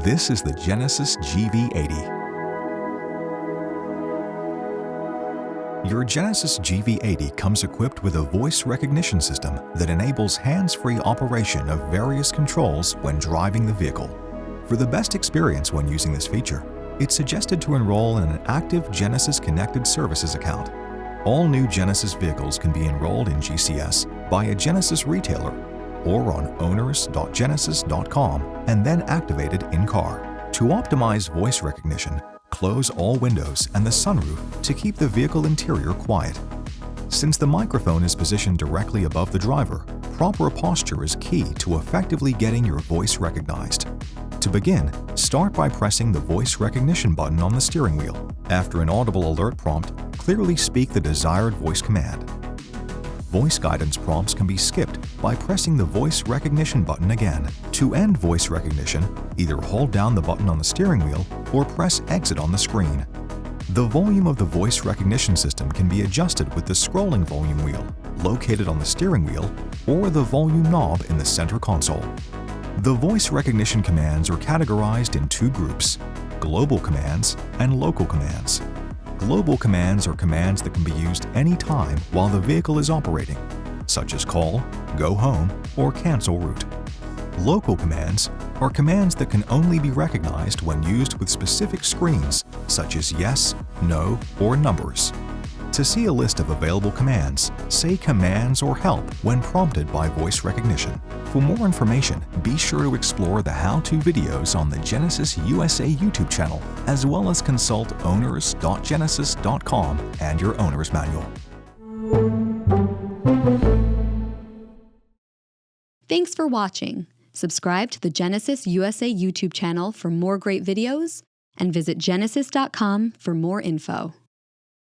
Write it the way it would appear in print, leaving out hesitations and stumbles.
This is the Genesis GV80. Your Genesis GV80 comes equipped with a voice recognition system that enables hands-free operation of various controls when driving the vehicle. For the best experience when using this feature, it's suggested to enroll in an active Genesis Connected Services account. All new Genesis vehicles can be enrolled in GCS by a Genesis retailer or on owners.genesis.com and then activated in-car. To optimize voice recognition, close all windows and the sunroof to keep the vehicle interior quiet. Since the microphone is positioned directly above the driver, proper posture is key to effectively getting your voice recognized. To begin, start by pressing the voice recognition button on the steering wheel. After an audible alert prompt, clearly speak the desired voice command. Voice guidance prompts can be skipped by pressing the voice recognition button again. To end voice recognition, either hold down the button on the steering wheel or press exit on the screen. The volume of the voice recognition system can be adjusted with the scrolling volume wheel located on the steering wheel or the volume knob in the center console. The voice recognition commands are categorized in two groups: global commands and local commands. Global commands are commands that can be used anytime while the vehicle is operating, such as call, go home, or cancel route. Local commands are commands that can only be recognized when used with specific screens, such as yes, no, or numbers. To see a list of available commands, say commands or help when prompted by voice recognition. For more information, be sure to explore the how-to videos on the Genesis USA YouTube channel, as well as consult owners.genesis.com and your owner's manual. Thanks for watching. Subscribe to the Genesis USA YouTube channel for more great videos and visit genesis.com for more info.